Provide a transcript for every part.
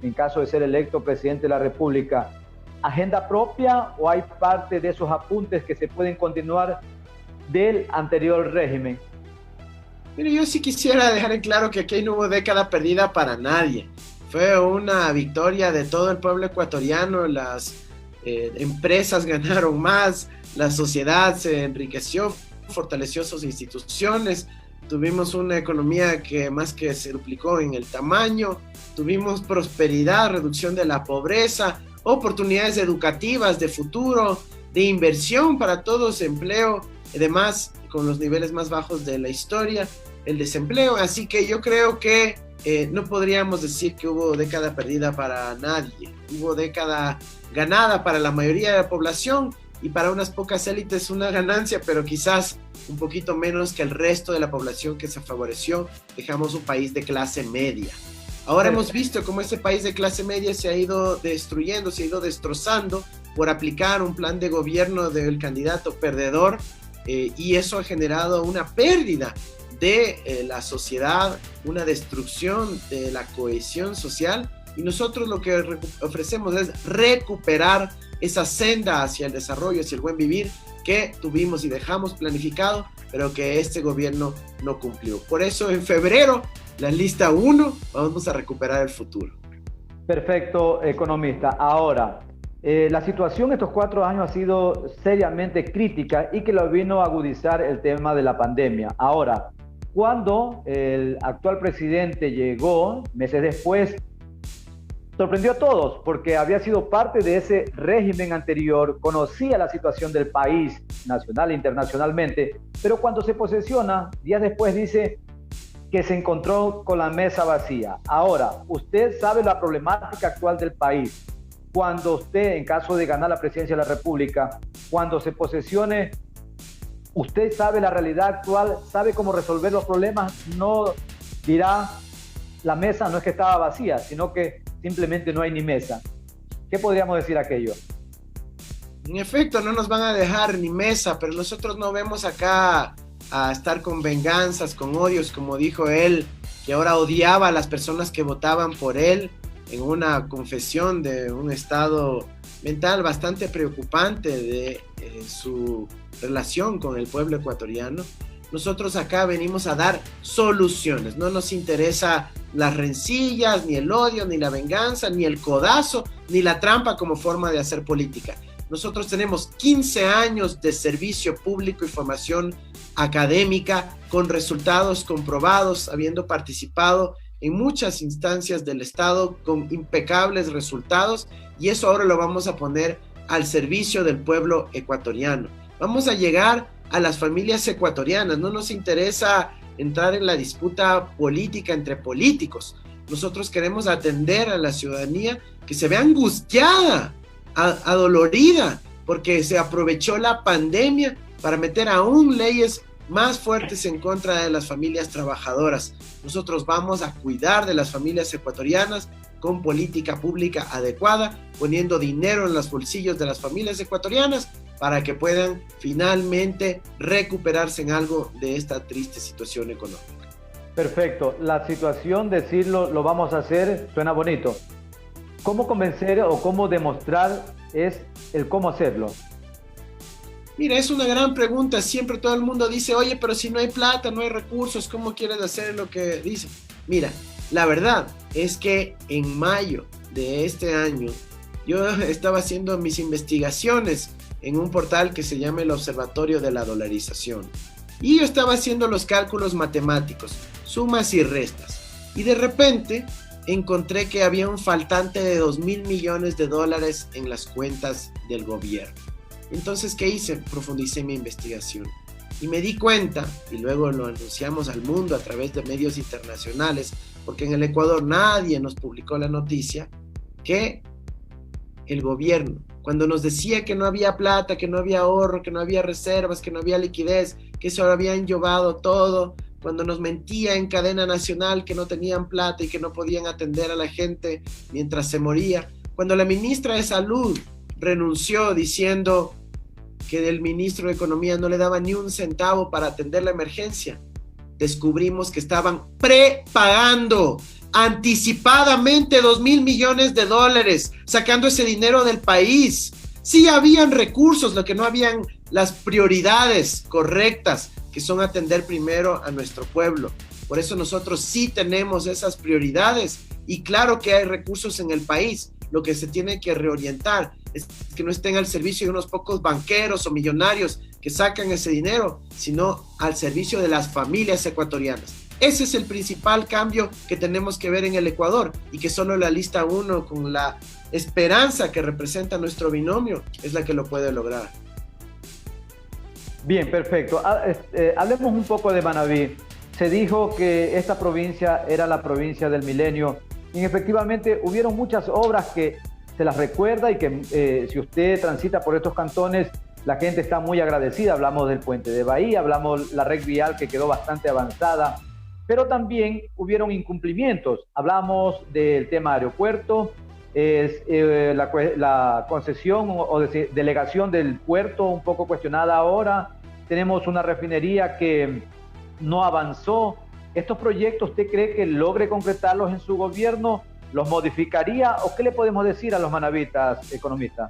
en caso de ser electo presidente de la República, ¿agenda propia o hay parte de esos apuntes que se pueden continuar del anterior régimen? Mire, yo sí quisiera dejar en claro que aquí no hubo década perdida para nadie. Fue una victoria de todo el pueblo ecuatoriano, las empresas ganaron más, la sociedad se enriqueció, fortaleció sus instituciones, tuvimos una economía que más que se duplicó en el tamaño, tuvimos prosperidad, reducción de la pobreza, oportunidades educativas de futuro, de inversión para todos, empleo, además con los niveles más bajos de la historia, el desempleo, así que yo creo que no podríamos decir que hubo década perdida para nadie, hubo década ganada para la mayoría de la población y para unas pocas élites una ganancia, pero quizás un poquito menos que el resto de la población que se favoreció. Dejamos un país de clase media. Ahora hemos visto cómo ese país de clase media se ha ido destruyendo, se ha ido destrozando por aplicar un plan de gobierno del candidato perdedor y eso ha generado una pérdida de la sociedad, una destrucción de la cohesión social y nosotros lo que ofrecemos es recuperar esa senda hacia el desarrollo, hacia el buen vivir que tuvimos y dejamos planificado, pero que este gobierno no cumplió. Por eso en febrero, la lista 1, vamos a recuperar el futuro. Perfecto, economista. Ahora, la situación estos 4 años ha sido seriamente crítica y que lo vino a agudizar el tema de la pandemia. Ahora, cuando el actual presidente llegó, meses después, sorprendió a todos porque había sido parte de ese régimen anterior, conocía la situación del país nacional e internacionalmente, pero cuando se posesiona, días después dice que se encontró con la mesa vacía. Ahora, usted sabe la problemática actual del país. Cuando usted, en caso de ganar la presidencia de la República, cuando se posesione, usted sabe la realidad actual, sabe cómo resolver los problemas, no dirá la mesa no es que estaba vacía, sino que simplemente no hay ni mesa. ¿Qué podríamos decir aquello? En efecto, no nos van a dejar ni mesa, pero nosotros no vemos acá a estar con venganzas, con odios, como dijo él, que ahora odiaba a las personas que votaban por él, en una confesión de un estado mental bastante preocupante de su relación con el pueblo ecuatoriano. Nosotros acá venimos a dar soluciones, no nos interesa las rencillas, ni el odio, ni la venganza, ni el codazo, ni la trampa como forma de hacer política. Nosotros tenemos 15 años de servicio público y formación académica con resultados comprobados, habiendo participado en muchas instancias del Estado con impecables resultados y eso ahora lo vamos a poner al servicio del pueblo ecuatoriano. Vamos a llegar a las familias ecuatorianas, no nos interesa entrar en la disputa política entre políticos. Nosotros queremos atender a la ciudadanía que se ve angustiada, adolorida, porque se aprovechó la pandemia para meter aún leyes más fuertes en contra de las familias trabajadoras. Nosotros vamos a cuidar de las familias ecuatorianas con política pública adecuada, poniendo dinero en los bolsillos de las familias ecuatorianas para que puedan finalmente recuperarse en algo de esta triste situación económica. Perfecto. La situación, decirlo, lo vamos a hacer, suena bonito. ¿Cómo convencer o cómo demostrar es el cómo hacerlo? Mira, es una gran pregunta. Siempre todo el mundo dice, oye, pero si no hay plata, no hay recursos, ¿cómo quieres hacer lo que dice? Mira, la verdad es que en mayo de este año yo estaba haciendo mis investigaciones en un portal que se llama el Observatorio de la Dolarización. Y yo estaba haciendo los cálculos matemáticos, sumas y restas. Y de repente encontré que había un faltante de 2.000 millones de dólares en las cuentas del gobierno. Entonces, ¿qué hice? Profundicé mi investigación. Y me di cuenta, y luego lo anunciamos al mundo a través de medios internacionales, porque en el Ecuador nadie nos publicó la noticia, que el gobierno, cuando nos decía que no había plata, que no había ahorro, que no había reservas, que no había liquidez, que se lo habían llevado todo, cuando nos mentía en cadena nacional que no tenían plata y que no podían atender a la gente mientras se moría, cuando la ministra de Salud renunció diciendo que el ministro de Economía no le daba ni un centavo para atender la emergencia, descubrimos que estaban prepagando anticipadamente 2.000 millones de dólares, sacando ese dinero del país. Sí habían recursos, lo que no habían las prioridades correctas, que son atender primero a nuestro pueblo. Por eso nosotros sí tenemos esas prioridades y claro que hay recursos en el país. Lo que se tiene que reorientar es que no estén al servicio de unos pocos banqueros o millonarios que sacan ese dinero, sino al servicio de las familias ecuatorianas. Ese es el principal cambio que tenemos que ver en el Ecuador y que solo la lista 1 con la esperanza que representa nuestro binomio es la que lo puede lograr. Bien, perfecto. Hablemos un poco de Manabí. Se dijo que esta provincia era la provincia del milenio y efectivamente hubieron muchas obras que se las recuerda y que si usted transita por estos cantones, la gente está muy agradecida. Hablamos del puente de Bahía, hablamos de la red vial que quedó bastante avanzada, pero también hubieron incumplimientos. Hablamos del tema aeropuerto, la concesión o delegación del puerto un poco cuestionada ahora. Tenemos una refinería que no avanzó. ¿Estos proyectos usted cree que logre concretarlos en su gobierno? ¿Los modificaría o qué le podemos decir a los manavitas, economista?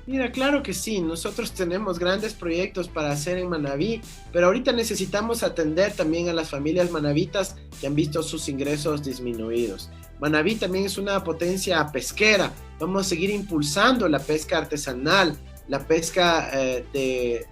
Mira, claro que sí, nosotros tenemos grandes proyectos para hacer en Manabí, pero ahorita necesitamos atender también a las familias manavitas que han visto sus ingresos disminuidos. Manabí también es una potencia pesquera, vamos a seguir impulsando la pesca artesanal, la pesca de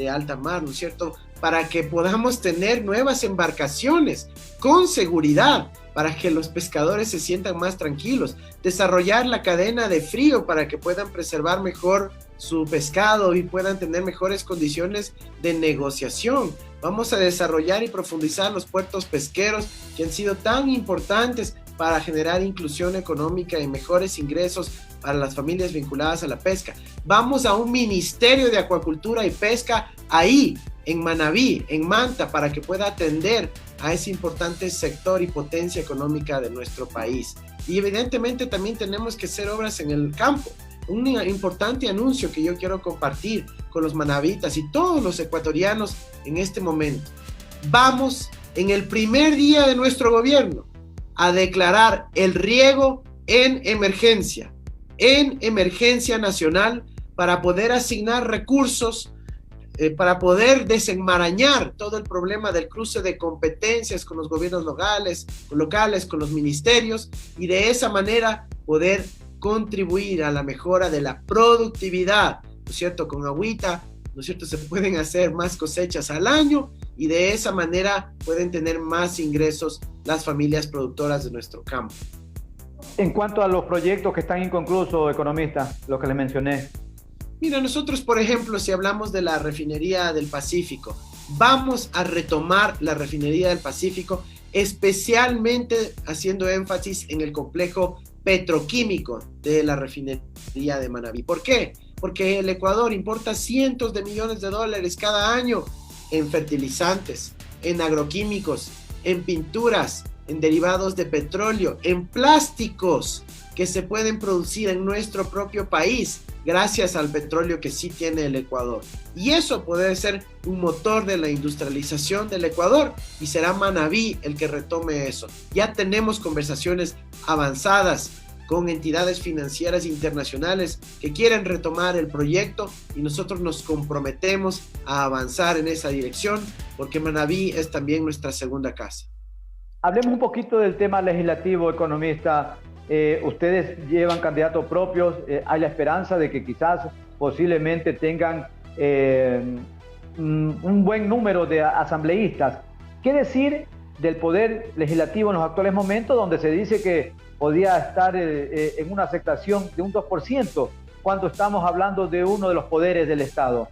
alta mar, ¿no es cierto?, para que podamos tener nuevas embarcaciones con seguridad, para que los pescadores se sientan más tranquilos, desarrollar la cadena de frío para que puedan preservar mejor su pescado y puedan tener mejores condiciones de negociación. Vamos a desarrollar y profundizar los puertos pesqueros que han sido tan importantes para generar inclusión económica y mejores ingresos para las familias vinculadas a la pesca. Vamos a un ministerio de acuacultura y pesca ahí, en Manabí, en Manta, para que pueda atender a ese importante sector y potencia económica de nuestro país. Y evidentemente también tenemos que hacer obras en el campo. Un importante anuncio que yo quiero compartir con los manavitas y todos los ecuatorianos en este momento. Vamos en el primer día de nuestro gobierno a declarar el riego en emergencia nacional, para poder asignar recursos, para poder desenmarañar todo el problema del cruce de competencias con los gobiernos locales, con los ministerios, y de esa manera poder contribuir a la mejora de la productividad, ¿no es cierto? Con agüita, ¿no es cierto?, se pueden hacer más cosechas al año y de esa manera pueden tener más ingresos las familias productoras de nuestro campo. En cuanto a los proyectos que están inconclusos, economista, lo que les mencioné. Mira, nosotros, por ejemplo, si hablamos de la refinería del Pacífico, vamos a retomar la refinería del Pacífico, especialmente haciendo énfasis en el complejo petroquímico de la refinería de Manabí. ¿Por qué? Porque el Ecuador importa cientos de millones de dólares cada año en fertilizantes, en agroquímicos, en pinturas, en derivados de petróleo, en plásticos que se pueden producir en nuestro propio país gracias al petróleo que sí tiene el Ecuador. Y eso puede ser un motor de la industrialización del Ecuador y será Manabí el que retome eso. Ya tenemos conversaciones avanzadas con entidades financieras internacionales que quieren retomar el proyecto y nosotros nos comprometemos a avanzar en esa dirección porque Manabí es también nuestra segunda casa. Hablemos un poquito del tema legislativo, economista. Ustedes llevan candidatos propios, hay la esperanza de que quizás posiblemente tengan un buen número de asambleístas. ¿Qué decir del poder legislativo en los actuales momentos, donde se dice que podía estar en una aceptación de un 2%, cuando estamos hablando de uno de los poderes del Estado?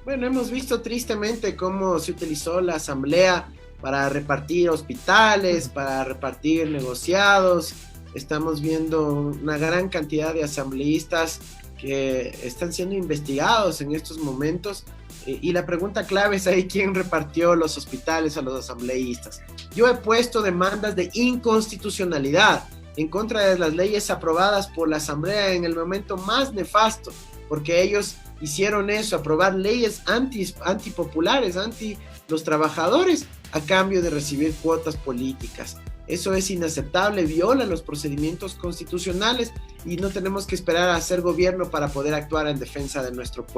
Bueno, hemos visto tristemente cómo se utilizó la asamblea para repartir hospitales, para repartir negociados. Estamos viendo una gran cantidad de asambleístas que están siendo investigados en estos momentos y la pregunta clave es ahí quién repartió los hospitales a los asambleístas. Yo he puesto demandas de inconstitucionalidad en contra de las leyes aprobadas por la asamblea en el momento más nefasto, porque ellos hicieron eso, aprobar leyes antipopulares, anti los trabajadores, a cambio de recibir cuotas políticas. Eso es inaceptable, viola los procedimientos constitucionales y no tenemos que esperar a ser gobierno para poder actuar en defensa de nuestro pueblo.